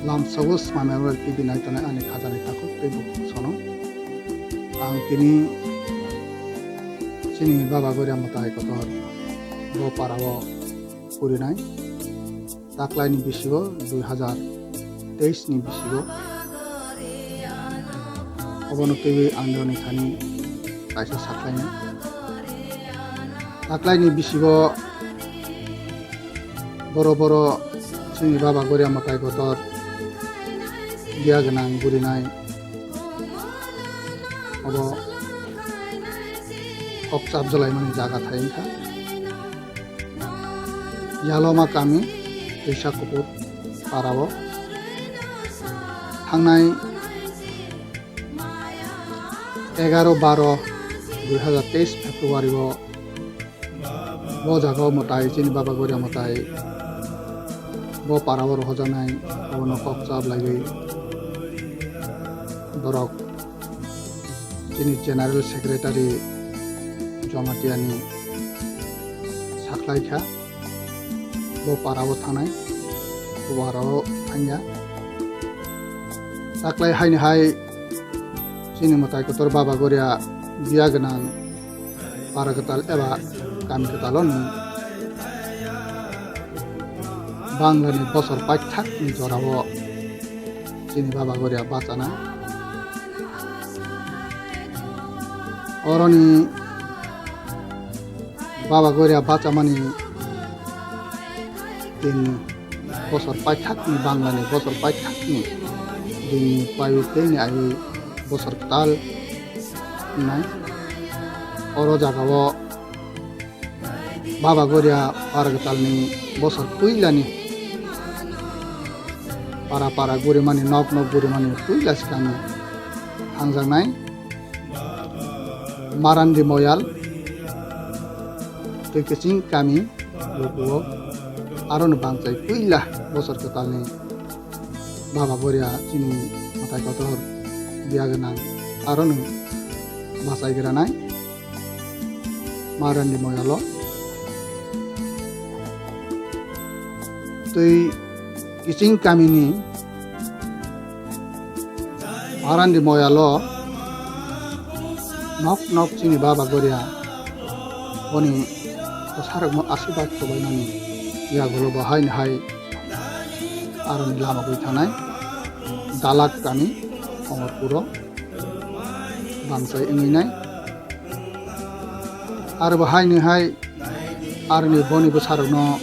lam sawus mamel TV nai tane ani khajani takuk tebo sono ang tini sini baba goria matai kotor bo parawo purinai taklai ni bisigo 2023 ni bisigo obono TV andoni thani kaisa saklai ni taklai ni bisigo boro sini baba goria matai kotor dia genang burinai obo kopsap jalai mani jaga thainka yaloma kami Desa Kupur Parawo थांनाय 11-12-2023 February bo jaga motai chini baba goria motai bo parawo hojanai obono kopsap lagi borok chini general secretary jomatiani saklai kha bo parawo thanai bo parawo thanya saklai haini hai chini motai kotor baba goria biya genang paragatal eba kami ketalon Banglani bosor paithak ni jorawo chini baba goria bachana oroni baba goria bachamani tin bosor paithak ni Banglani bosor paithak ni din payu ni ai bosor tal nai oro jagao baba goria paragatal ni bosor puilani para guri mani nok guri mani puila sikami hangjangnai marandi moyal tukeching kami lokuo aron bangchai puila bosor ketalni baba goria chini matai kotor biya genang aron basai geranai marandi moyalo tui kicing kami ni marandi moyalo nok chini baba goria boni sarak mo asibat to bainani ya golo bahai ni hai aron lama goi thanai dalak kami Omorpuro bangsai inginai ar bahai ni hai arni boni bo sarak no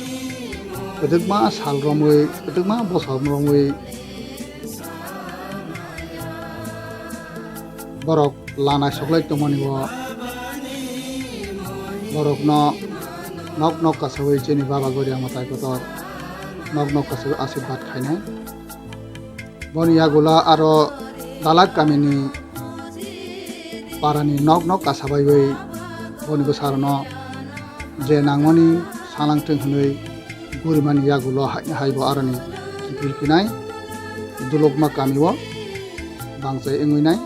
kedegma sal romoi kedegma bosom romoi borok lana soklai tomoni bo borok no nok kasawai chini baba goria matai kotor nok kasawai asirbat khainai boni yagula aro dalak kamini parani nok kasabai bai boni bo sarno je nangoni salangteng hunoi Burimani yagulo haibo arani pilpinai dulukma kamiwo bangsai enguinai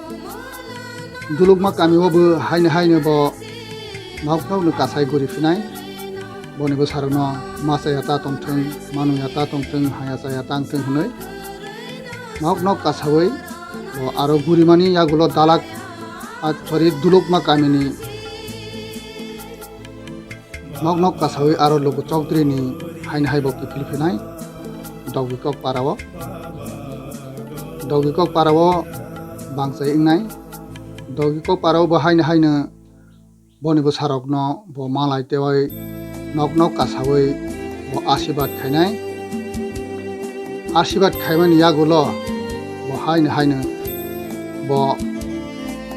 dulukma kamiwo bo haine bo noknok no kasai guri finai boni bo sarno masayata tongtheng manuyata tongtheng hayasaya tangtheng hunoi nok kasawai bo aro burimani yagulo dalak sorry dulukma kamini nok kasawai aro logo chowdhury ni haine haibo ki pilpinai dogikok parawo bangsai ingnai dogikok parawo bo haine boni bo sarokno bo malai tewai nok kasawai bo asibat khainai asibat khaimani yagulo bo haine bo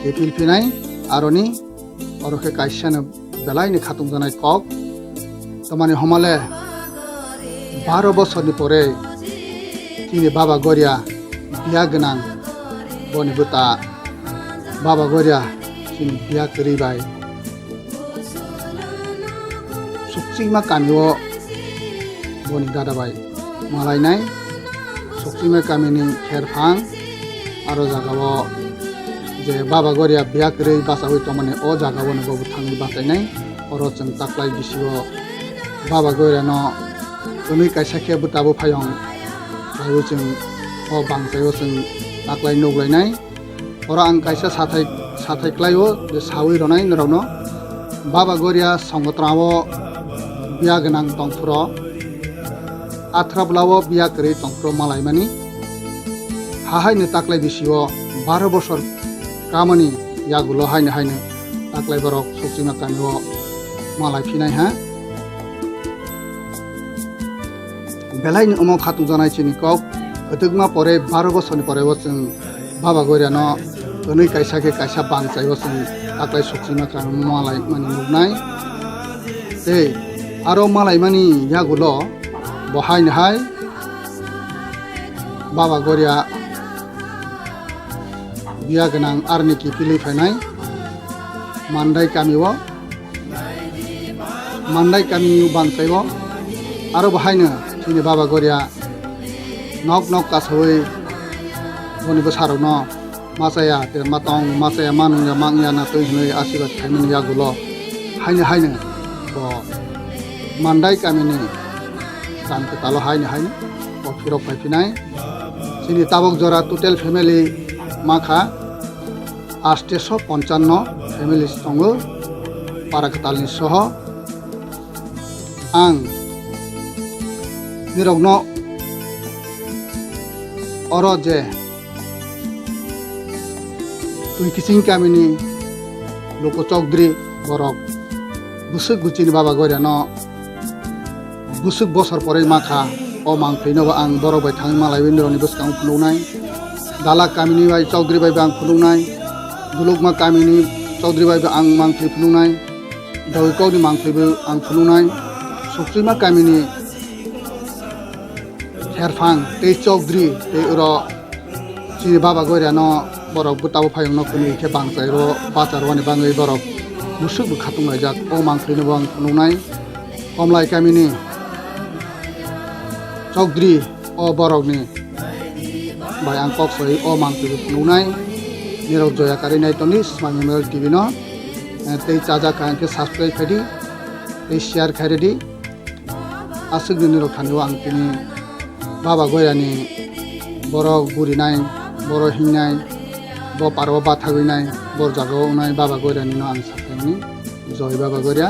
ki pilpinai aroni orokhe kaisana belai ni khatung janai kok tomani homale 12 বছরনি পরে তিনি বাবা গরিয়া বিয়া গনাং বনি বুতা বাবা গরিয়া তিনি বিয়া করিবাই सुकचिमा कामिओ बनि दादाबाई मालायनाय सुकचिमा कामिनि खेरफां आरो जागाओ जे बाबा गरिया बिया करै बासावै तमाने ओ जागाओ नबो थांनि बासायनाय अरो जों ताक्लाय बिसिओ बाबा गरिया न तुमि कायसाखे बुताबो फायं आरो जों o bangsayo sing taklai noglainai ora ang kaisa sathai klaio je sawi ronai norokno Baba Goria songotrao biya ganang tongfuro athrablao biya kri tongfuro malaimani hahai ne taklai bisio 12 বছর kamani yagulo haine taklai borok suksima kamio malai phinai ha belai ni omo khatung janai chini kok khotugma pore 12 বছরনি pore wasung Baba Goria no tonui kaisa bangchai wasung taklai suksima kamio malai mani nugnai te aro malai mani yagulo bo haine hai Baba Goria biya ganang arni ki pili phainai mandai kami bangchaibo aro bahaino chini Baba Goria nok kasoi boni bosarokno masaya te matong masaya manungya mangya na toi hnoi asirot thaimani yagulo haino bo mandai kami ni kan ke talo haino bo phirok paiphinai chini tabok jora total family makha 855 family tongo parakatalni soho ang nirokno oro je tui kising kamini loko chokdri borok busuk guchini Baba Goria no busuk bosor pore makha o mangpheino ang borok bai thang malai winroni buskang phununai dala kamini bai chowdhury bai bang phunungnai dulukma kamini chowdhury bai ang mangphei phunungnai dawikau ni mangphei ang phunungnai suksima kamini kherphang tei chowdhury tei uro chini Baba Goria no borok butabo phayong no kuni khe bangchai ro bachar wani bangai borok musuk bu khatungai jak o mangphei no bang phunungnai komlai kamini chowdhury o borok ni bai ang kok soi o mangpei phunungnai nirok joya karinai toni Smile Memorial TV no tei chaja kan ke subscribe khadi tei share khairedi asuk nirok thaniwa ang tini Baba Goria ni borok burinai boro hingnai bo parwa bathaginai bor jagao unai Baba Goria ni no ang sathani joy Baba Goria